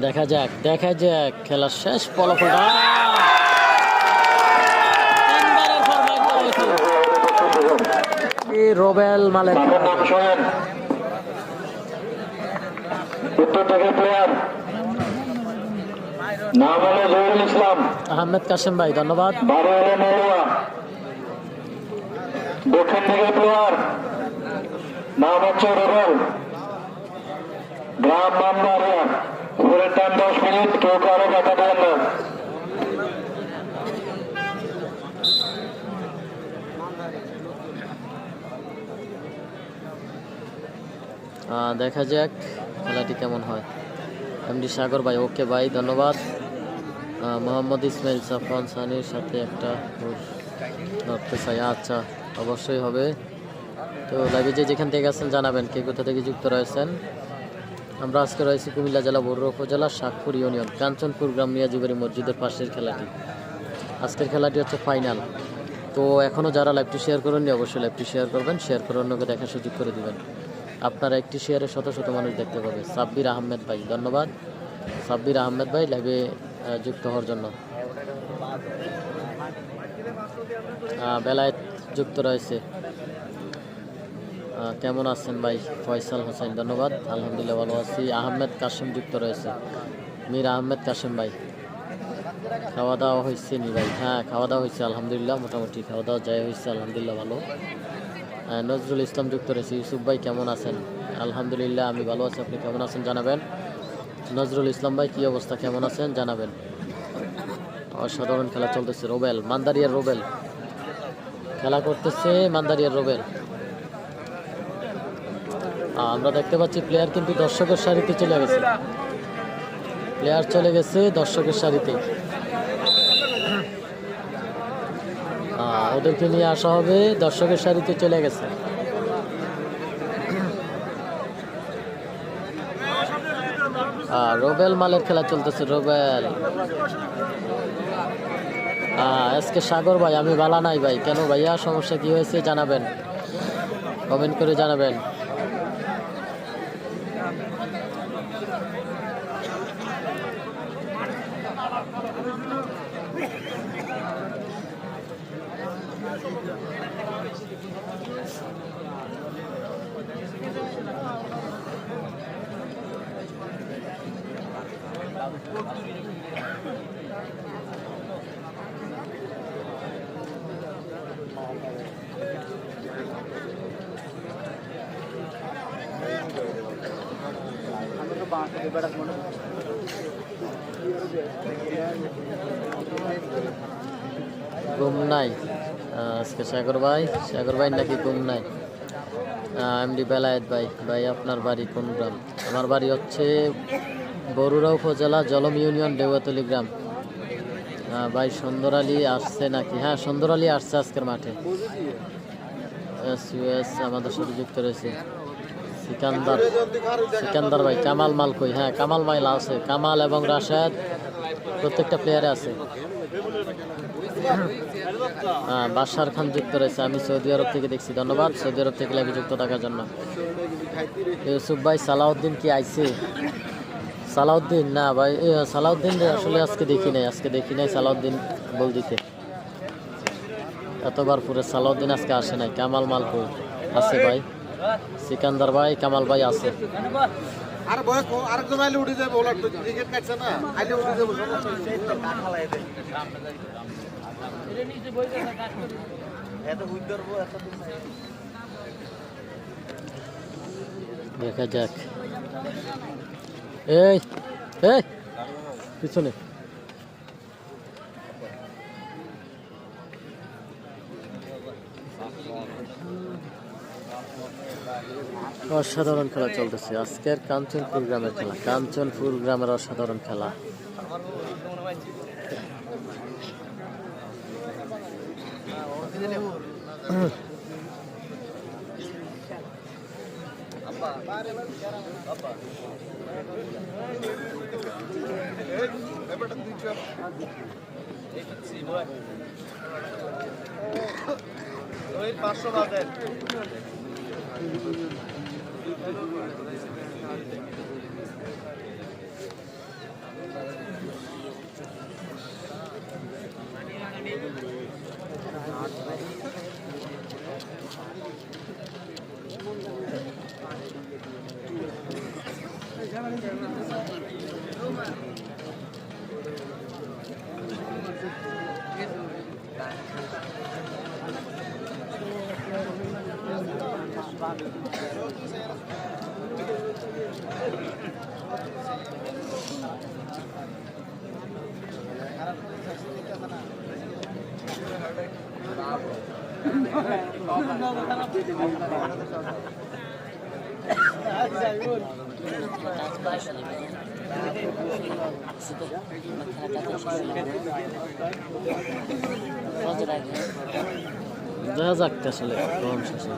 দেখা যাক খেলার শেষ ফলাফলটা। রোবেল মালেক আহমেদ কাশেম ভাই, ধন্যবাদ। দক্ষিণ থেকে প্লেয়ার নাম হচ্ছে রোবেল, গ্রাম মামদারিয়া। উপরের টাইম 10 মিনিট, কেউ কারো কথা দেন না। দেখা যাক খেলাটি কেমন হয়। এমডি সাগর ভাই, ওকে ভাই, ধন্যবাদ। মোহাম্মদ ইসমাইল সাফওয়ান সানির সাথে একটা ধরতে চাই। আচ্ছা, অবশ্যই হবে। তো লাইভে যেখান থেকে আছেন জানাবেন কে কোথা থেকে যুক্ত রয়েছেন। আমরা আজকে রয়েছি কুমিল্লা জেলা বরুড়া উপজেলা শাকপুর ইউনিয়ন কাঞ্চনপুর গ্রাম মিয়াজিবাড়ি মসজিদের পাশের খেলাটি। আজকের খেলাটি হচ্ছে ফাইনাল। তো এখনও যারা লাইভটি শেয়ার করেননি অবশ্যই লাইভটি শেয়ার করবেন, শেয়ার করে অন্যকে দেখার সুযোগ করে দিবেন। আপনারা একটি শেয়ারে শত শত মানুষ দেখতে পাবে। সাব্বির আহমেদ ভাই, ধন্যবাদ সাব্বির আহমেদ ভাই লাইভে যুক্ত হওয়ার জন্য। বেলায়েত যুক্ত রয়েছে। কেমন আছেন ভাই? ফয়সাল হোসেন, ধন্যবাদ। আলহামদুলিল্লাহ ভালো আছি। আহমেদ কাশেম যুক্ত রয়েছে। মীর আহমেদ কাশেম ভাই, খাওয়া দাওয়া হয়েছে নি ভাই? হ্যাঁ, খাওয়া দাওয়া হয়েছে আলহামদুলিল্লাহ, মোটামুটি খাওয়া দাওয়া যায় হয়েছে আলহামদুলিল্লাহ, ভালো। নজরুল ইসলাম যুক্ত রয়েছে। ইউসুফ ভাই কেমন আছেন? আলহামদুলিল্লাহ আমি ভালো আছি, আপনি কেমন আছেন জানাবেন। নজরুল ইসলাম ভাই, কি অবস্থা, কেমন আছেন জানাবেন। অসাধারণ খেলা চলতেছে। রোবেল, মান্দারিয়ার রোবেল খেলা করতেছে, মান্দারিয়ার রোবেল। আমরা দেখতে পাচ্ছি প্লেয়ার কিন্তু দর্শকের সারিতে চলে গেছে, প্লেয়ার চলে গেছে দর্শকের সারিতে। ওদেরকে নিয়ে আসা হবে, দর্শকের সারিতে চলে গেছে। রোবেল মালের খেলা চলতেছে। রোবেল, আজকে সাগর ভাই আমি বালা নাই ভাই। কেন ভাইয়া, সমস্যা কি হয়েছে জানাবেন, কমেন্ট করে জানাবেন। ঘুম নাই আজকে সাগর ভাই নাকি ঘুম নাই? এমডি বেলায়েত ভাই, ভাই আপনার বাড়ি কোন গ্রাম? আমার বাড়ি হচ্ছে বরুড়া উপজেলা জলম ইউনিয়ন দেওয়াতলি গ্রাম। ভাই সুন্দর আলী আসছে নাকি? হ্যাঁ, সুন্দর আলী আসছে আজকের মাঠে। আমাদের সাথে যুক্ত রয়েছে সিকান্দার ভাই। কামাল মাল কই? হ্যাঁ, কামাল মাইল আছে, কামাল এবং রাশেদ প্রত্যেকটা প্লেয়ারে আছে। বাশার খান যুক্ত রয়েছে। আমি সৌদি আরব থেকে দেখছি, ধন্যবাদ সৌদি আরব থেকে লাইভে যুক্ত থাকার জন্য। ইউসুফ ভাই, সালাউদ্দিন কি আইছে? সালাউদ্দিন না ভাই, সালাউদ্দিন আসলে আজকে দেখি নাই সালাউদ্দিন বল দিতে এতবার পুরো। সালাউদ্দিন আজকে আসে নাই। কামাল মাল কই? আছে ভাই, সিকান্দার ভাই, কামাল ভাই আছে। দেখা যাক। এই পিছনে অসাধারণ খেলা চলতেছে আজকের কাঞ্চনপুর গ্রামের খেলা। কাঞ্চনপুর গ্রামের অসাধারণ খেলা। দেখা যাক আসলে কম শেষে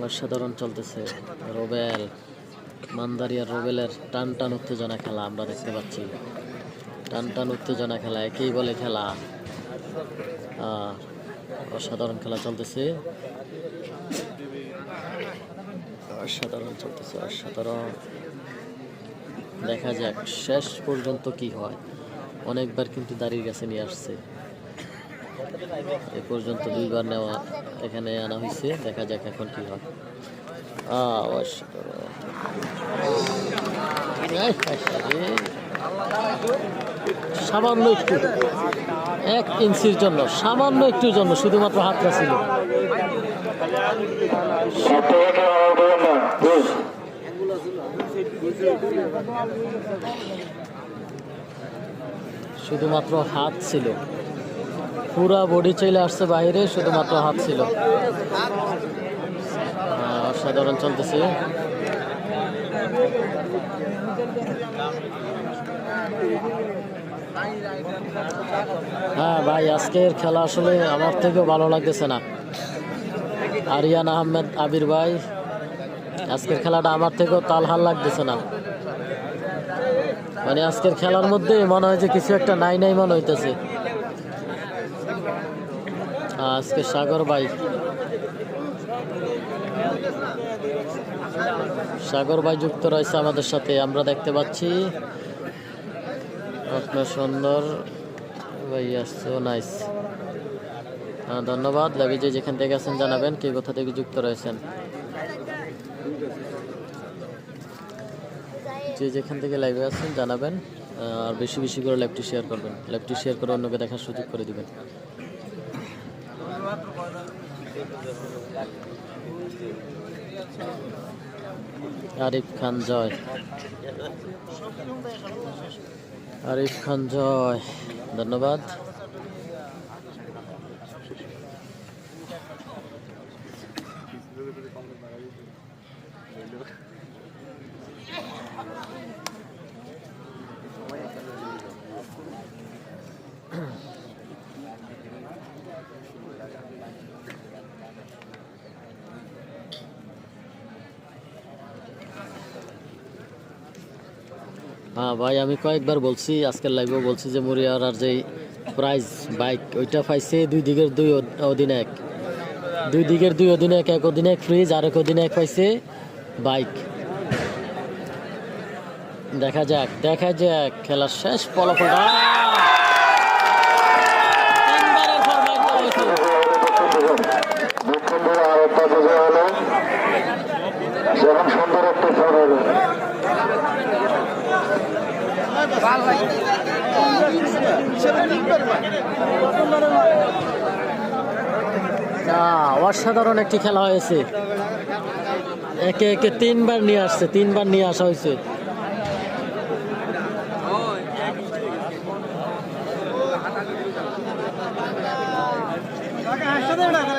অসাধারণ চলতেছে। রোবেল মান্দারিয়ার রোবেলের টান টান উত্তেজনা খেলা আমরা দেখতে পাচ্ছি। টান টান উত্তেজনা খেলা একেই বলে খেলা। অসাধারণ খেলা চলতেছে, অসাধারণ চলতেছে, অসাধারণ। দেখা যাক শেষ পর্যন্ত কি হয়। অনেকবার কিন্তু দাঁড়িয়ে গেছে নিয়ে আসছে, এ পর্যন্ত 2বার নেওয়া এখানে আনা হয়েছে। দেখা যাক এখন কি হয়। সামান্য একটু 1 ইঞ্চির জন্য, সামান্য একটুর জন্য শুধুমাত্র হাতটা ছিল। শুধুমাত্র হাত ছিল, পুরা বডি চলে আসছে বাইরে, শুধুমাত্র হাত ছিল। অসাধারণ চলতেছে। হ্যাঁ ভাই, আজকের খেলা আসলে আমার থেকেও ভালো লাগতেছে না। আরিয়ান আহমেদ আবির ভাই, আজকের খেলাটা আমার থেকেও তালহাল লাগতেছে না। মানে আজকের খেলার মধ্যে মনে হয় যে কিছু একটা নাই নাই মনে হইতেছে। আজকে সাগর ভাই যুক্ত রয়েছে আমাদের সাথে, আমরা দেখতে পাচ্ছি। আপনার সুন্দর ভাই আসছে, নাইস। ধন্যবাদ। লাভি যে যেখান থেকে আছেন জানাবেন, কে কোথা থেকে যুক্ত রয়েছেন। যে যেখান থেকে লাইভে আছেন জানাবেন, আর বেশি বেশি করে লাইভটি শেয়ার করবেন। লাইভটি শেয়ার করে অন্যকে দেখার সুযোগ করে দিবেন। আরিফ খান জয়, আরিফ খান জয়, ধন্যবাদ। হ্যাঁ ভাই, আমি কয়েকবার বলছি, আজকের লাইভেও বলছি যে মুরিয়ার আর যেই প্রাইজ বাইক ওইটা পাইছে 2 দিকের 2 অধিনায়ক, 2 দিকের 2 অধিনায়ক, এক অধিনায়ক ফ্রিজ আর এক অধিনায়ক পাইছে বাইক। দেখা যাক খেলার শেষ ফলাফলটা। সুন্দর একটা ফল হলো। অসাধারণ একটি খেলা হয়েছে। একে একে 3বার নিয়ে আসছে, 3বার নিয়ে আসা হয়েছে।